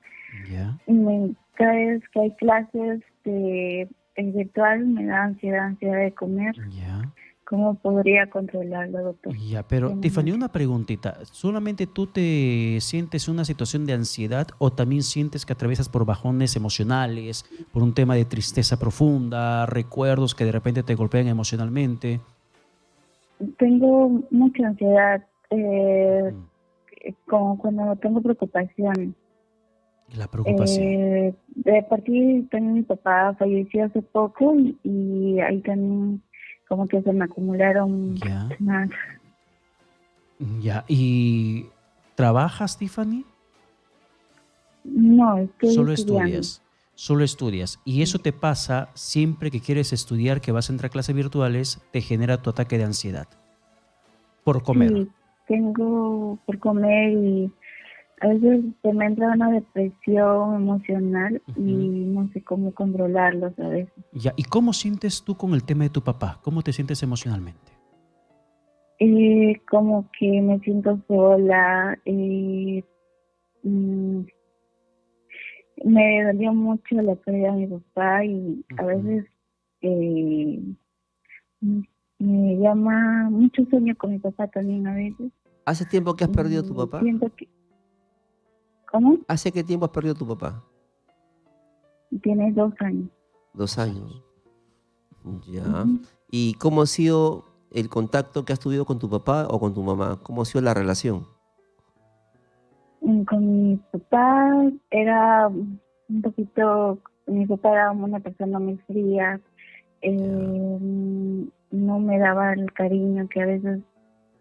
Speaker 1: Ya.
Speaker 6: y cada vez que hay clases de virtual me da ansiedad de comer.
Speaker 1: Ya.
Speaker 6: ¿Cómo podría controlarlo, doctor?
Speaker 1: Ya, pero Tiffany, una preguntita. ¿Solamente tú te sientes una situación de ansiedad o también sientes que atraviesas por bajones emocionales, por un tema de tristeza profunda, recuerdos que de repente te golpean emocionalmente?
Speaker 6: Tengo mucha ansiedad, como cuando tengo preocupación.
Speaker 1: La preocupación.
Speaker 6: De partir también mi papá falleció hace poco y ahí también como que se me acumularon
Speaker 1: Ya.
Speaker 6: más.
Speaker 1: Ya. ¿Y trabajas, Tiffany?
Speaker 6: No, estoy
Speaker 1: Solo
Speaker 6: estudiando.
Speaker 1: estudias. Solo estudias. Y eso te pasa siempre que quieres estudiar, que vas a entrar a clases virtuales, te genera tu ataque de ansiedad. Por comer.
Speaker 6: Sí, tengo por comer y a veces se me entra una depresión emocional y no sé cómo controlarlos a veces.
Speaker 1: Ya. ¿Y cómo sientes tú con el tema de tu papá? ¿Cómo te sientes emocionalmente?
Speaker 6: como que me siento sola. Me dolió mucho la pérdida de mi papá y a veces me llama mucho sueño con mi papá también a veces.
Speaker 2: ¿Hace tiempo que has perdido a tu papá?
Speaker 6: Siento que... ¿Cómo?
Speaker 2: ¿Hace qué tiempo has perdido a tu papá?
Speaker 6: Tiene 2 años.
Speaker 2: 2 años. Ya.
Speaker 6: Ujú.
Speaker 2: ¿Y cómo ha sido el contacto que has tenido con tu papá o con tu mamá? ¿Cómo ha sido la relación?
Speaker 6: Con mi papá era un poquito... Mi papá era una persona muy fría. No me daba el cariño que a veces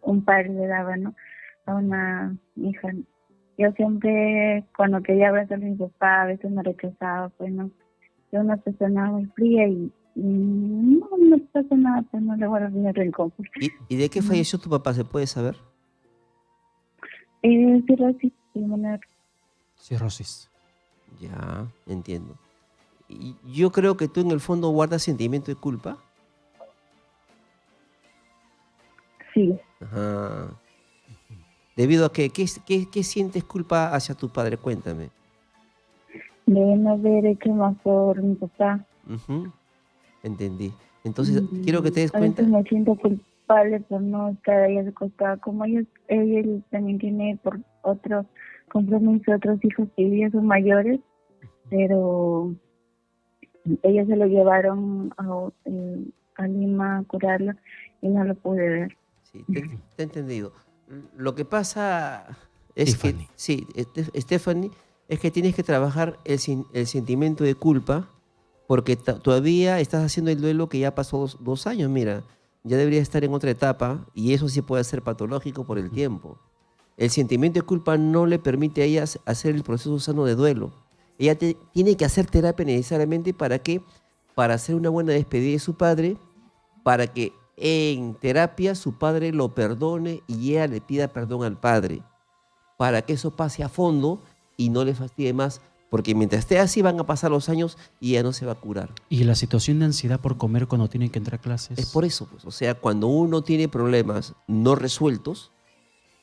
Speaker 6: un padre le daba, ¿no? A una hija. Yo siempre, cuando quería abrazar a mi papá, a veces me rechazaba, pues no. Yo una persona muy fría y no pasa nada, pues no le voy a dar rencor.
Speaker 2: ¿Y de qué falleció tu papá? ¿Se puede saber?
Speaker 6: Cirrosis pulmonar.
Speaker 1: Cirrosis.
Speaker 2: Ya, entiendo. Y yo creo que tú en el fondo guardas sentimiento de culpa.
Speaker 6: Sí.
Speaker 2: Ajá. ¿Debido a qué sientes culpa hacia tu padre? Cuéntame.
Speaker 6: De no haber hecho más por mi papá.
Speaker 2: Ujú. Entendí. Entonces, quiero que te des
Speaker 6: A
Speaker 2: cuenta.
Speaker 6: veces me siento culpable por no estar ahí a su costado. Como él también tiene por otro compromiso, otros hijos que ya son mayores, pero ellos se lo llevaron a Lima a curarlo y no lo pude ver.
Speaker 2: Sí, te he entendido. Lo que pasa es
Speaker 1: Stephanie.
Speaker 2: que, sí, Stephanie, es que tienes que trabajar el sentimiento de culpa porque todavía estás haciendo el duelo que ya pasó 2 años, mira, ya debería estar en otra etapa y eso sí puede ser patológico por el tiempo. El sentimiento de culpa no le permite a ella hacer el proceso sano de duelo. Ella tiene que hacer terapia necesariamente ¿para qué? Para hacer una buena despedida de su padre, para que en terapia su padre lo perdone y ella le pida perdón al padre, para que eso pase a fondo y no le fastidie más, porque mientras esté así van a pasar los años y ella no se va a curar.
Speaker 1: Y la situación de ansiedad por comer cuando tienen que entrar a clases.
Speaker 2: Es por eso, pues, o sea, cuando uno tiene problemas no resueltos,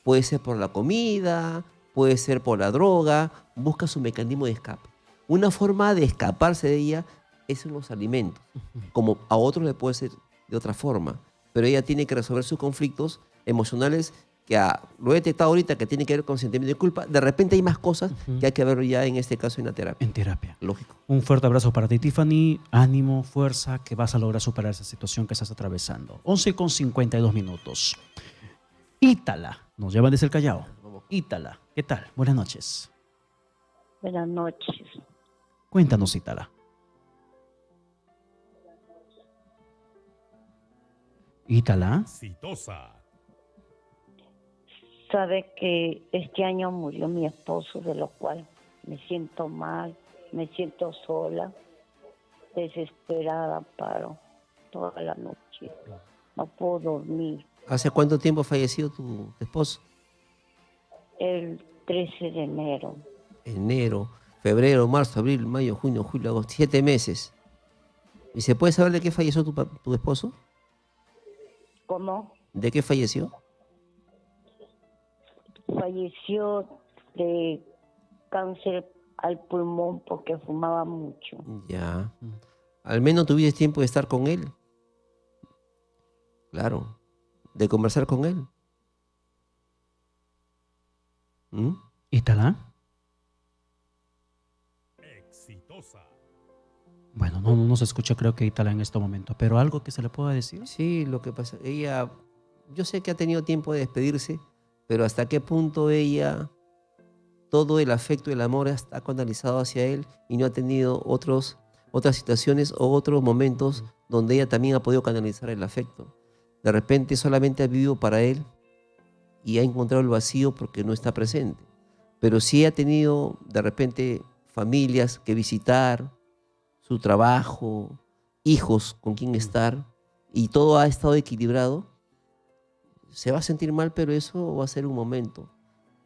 Speaker 2: puede ser por la comida, puede ser por la droga, busca su mecanismo de escape. Una forma de escaparse de ella es en los alimentos, como a otros le puede ser de otra forma, pero ella tiene que resolver sus conflictos emocionales que lo he detectado ahorita que tiene que ver con sentimiento de culpa. De repente hay más cosas que hay que ver ya en este caso en la terapia.
Speaker 1: En terapia.
Speaker 2: Lógico.
Speaker 1: Un fuerte abrazo para ti, Tiffany. Ánimo, fuerza, que vas a lograr superar esa situación que estás atravesando. 11:52. Ítala, nos llaman desde el Callao. Ítala, ¿qué tal? Buenas noches.
Speaker 4: Buenas noches.
Speaker 1: Cuéntanos, Ítala. Ítala.
Speaker 7: Exitosa.
Speaker 4: Sabe que este año murió mi esposo, de lo cual me siento mal, me siento sola, desesperada, paro toda la noche. No puedo dormir.
Speaker 2: ¿Hace cuánto tiempo ha fallecido tu esposo?
Speaker 4: El 13 de enero.
Speaker 2: Enero, febrero, marzo, abril, mayo, junio, julio, agosto, 7 meses. ¿Y se puede saber de qué falleció tu esposo?
Speaker 4: ¿Cómo?
Speaker 2: ¿De qué falleció?
Speaker 4: Falleció de cáncer al pulmón porque fumaba mucho.
Speaker 2: Ya. Al menos tuviste tiempo de estar con él. Claro. De conversar con él. ¿Mm?
Speaker 1: Ítala.
Speaker 7: Exitosa.
Speaker 1: Bueno, no se escucha creo que Ítala en este momento, pero algo que se le pueda decir.
Speaker 2: Sí, lo que pasa, ella, yo sé que ha tenido tiempo de despedirse, pero hasta qué punto ella, todo el afecto y el amor está canalizado hacia él y no ha tenido otras situaciones o otros momentos donde ella también ha podido canalizar el afecto. De repente solamente ha vivido para él y ha encontrado el vacío porque no está presente. Pero sí ha tenido de repente familias que visitar, su trabajo, hijos con quien estar y todo ha estado equilibrado. Se va a sentir mal, pero eso va a ser un momento.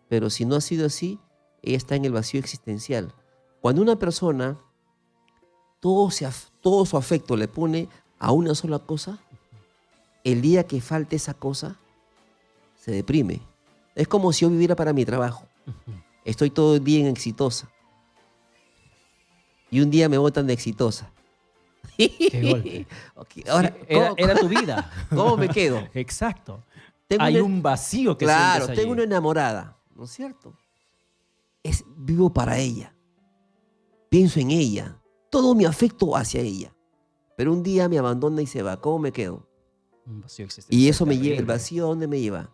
Speaker 2: Pero si no ha sido así, ella está en el vacío existencial. Cuando una persona todo su afecto le pone a una sola cosa, el día que falte esa cosa, se deprime. Es como si yo viviera para mi trabajo. Estoy todo el día en exitosa. Y un día me botan de exitosa.
Speaker 1: Qué golpe.
Speaker 2: Ok, ahora,
Speaker 1: Sí, era tu vida.
Speaker 2: ¿Cómo me quedo?
Speaker 1: Exacto.
Speaker 2: Tengo
Speaker 1: Hay
Speaker 2: una-
Speaker 1: un vacío que
Speaker 2: Claro,
Speaker 1: sientes
Speaker 2: tengo
Speaker 1: allí.
Speaker 2: una enamorada, ¿no es cierto? Vivo para ella. Pienso en ella. Todo mi afecto hacia ella. Pero un día me abandona y se va. ¿Cómo me quedo?
Speaker 1: Un vacío existencial
Speaker 2: Y eso me lleva, el
Speaker 1: terrible.
Speaker 2: vacío, ¿a dónde me lleva?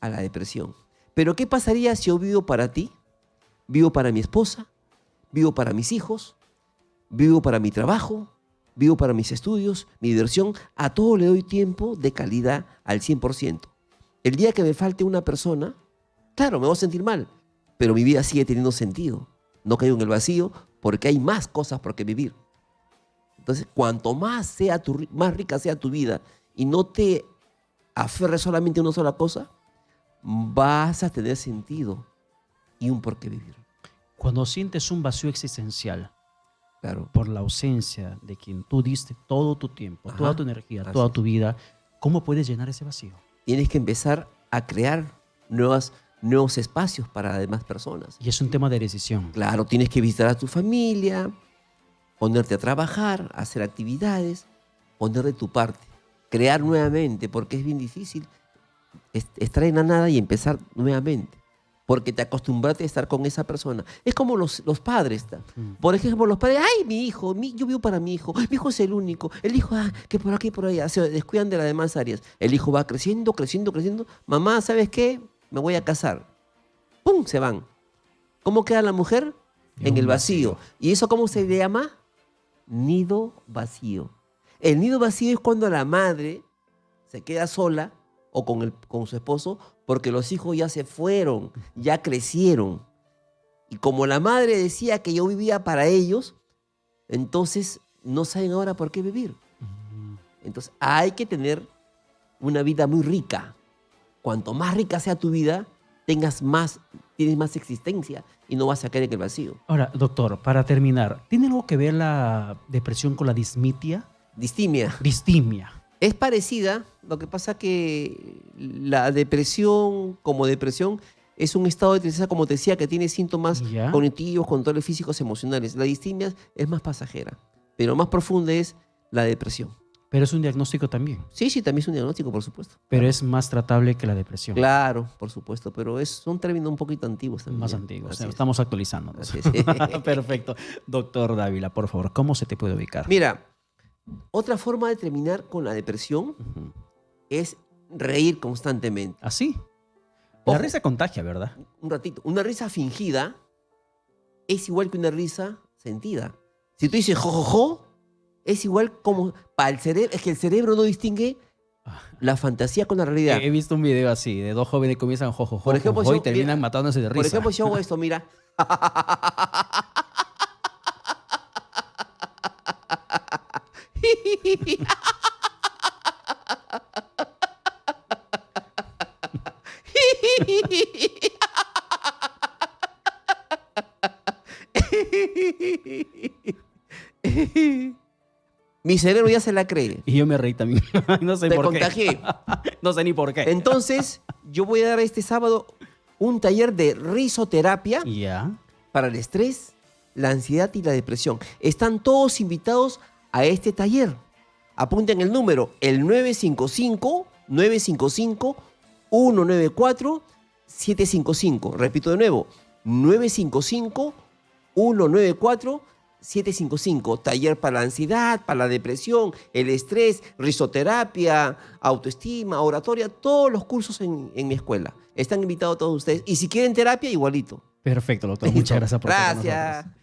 Speaker 2: A la depresión. Pero ¿qué pasaría si yo vivo para ti? Vivo para mi esposa, vivo para mis hijos, vivo para mi trabajo, vivo para mis estudios, mi diversión. A todo le doy tiempo de calidad al 100%. El día que me falte una persona, claro, me voy a sentir mal, pero mi vida sigue teniendo sentido. No caigo en el vacío porque hay más cosas por qué vivir. Entonces, cuanto más más rica sea tu vida y no te aferres solamente a una sola cosa, vas a tener sentido y un por qué vivir.
Speaker 1: Cuando sientes un vacío existencial
Speaker 2: Claro.
Speaker 1: por la ausencia de quien tú diste todo tu tiempo,
Speaker 2: Ajá,
Speaker 1: toda tu energía,
Speaker 2: así
Speaker 1: toda
Speaker 2: es.
Speaker 1: tu vida, ¿cómo puedes llenar ese vacío?
Speaker 2: Tienes que empezar a crear nuevos espacios para las demás personas.
Speaker 1: Y es un tema de decisión.
Speaker 2: Claro, tienes que visitar a tu familia, ponerte a trabajar, hacer actividades, poner de tu parte, crear nuevamente, porque es bien difícil estar en la nada y empezar nuevamente, porque te acostumbraste a estar con esa persona. Es como los padres. Por ejemplo, los padres, ay, mi hijo, yo vivo para mi hijo es el único, el hijo, que por aquí y por allá, se descuidan de las demás áreas. El hijo va creciendo, creciendo, creciendo. Mamá, ¿sabes qué? Me voy a casar. ¡Pum! Se van. ¿Cómo queda la mujer? En
Speaker 1: un
Speaker 2: el vacío. ¿Y eso cómo se le llama? Nido vacío. El nido vacío es cuando la madre se queda sola o con su esposo porque los hijos ya se fueron, ya crecieron. Y como la madre decía que yo vivía para ellos, entonces no saben ahora por qué vivir. Entonces hay que tener una vida muy rica. Cuanto más rica sea tu vida, tienes más existencia y no vas a caer en el vacío.
Speaker 1: Ahora, doctor, para terminar, ¿tiene algo que ver la depresión con la distimia?
Speaker 2: Distimia.
Speaker 1: Distimia.
Speaker 2: Es parecida, lo que pasa que la depresión, como depresión, es un estado de tristeza, como te decía, que tiene síntomas
Speaker 1: Ya.
Speaker 2: cognitivos, controles físicos, emocionales. La distimia es más pasajera, pero más profunda es la depresión.
Speaker 1: Pero es un diagnóstico también.
Speaker 2: Sí, también es un diagnóstico, por supuesto.
Speaker 1: Pero es más tratable que la depresión.
Speaker 2: Claro, por supuesto, pero es un término un poquito antiguo también.
Speaker 1: Más antiguo.
Speaker 2: Así es.
Speaker 1: Estamos actualizándonos.
Speaker 2: Así es.
Speaker 1: Perfecto. Doctor Dávila, por favor, ¿cómo se te puede ubicar?
Speaker 2: Mira, otra forma de terminar con la depresión
Speaker 1: Ujú.
Speaker 2: es reír constantemente.
Speaker 1: ¿Así? La
Speaker 2: Ojo.
Speaker 1: risa contagia, ¿verdad?
Speaker 2: Un ratito. Una risa fingida es igual que una risa sentida. Si tú dices jojojo, es igual como para el cerebro. Es que el cerebro no distingue la fantasía con la realidad.
Speaker 1: He visto un video así, de dos jóvenes que comienzan jojojo,
Speaker 2: Por ejemplo,
Speaker 1: jojojo,
Speaker 2: yo-
Speaker 1: y terminan
Speaker 2: mira,
Speaker 1: matándose de risa.
Speaker 2: Por ejemplo, si hago esto, mira. Mi cerebro ya se la cree.
Speaker 1: Y yo me reí también. No sé
Speaker 2: Te
Speaker 1: por
Speaker 2: contagié.
Speaker 1: qué. No sé ni por qué.
Speaker 2: Entonces, yo voy a dar este sábado un taller de risoterapia
Speaker 1: Ya.
Speaker 2: para el estrés, la ansiedad y la depresión. Están todos invitados a este taller. Apunten el número, el 955-194-755. Repito de nuevo, 955-194-755. Taller para la ansiedad, para la depresión, el estrés, risoterapia, autoestima, oratoria, todos los cursos en mi escuela. Están invitados todos ustedes. Y si quieren terapia, igualito.
Speaker 1: Perfecto, doctor. Muchas gracias por estar con nosotros.
Speaker 2: Gracias.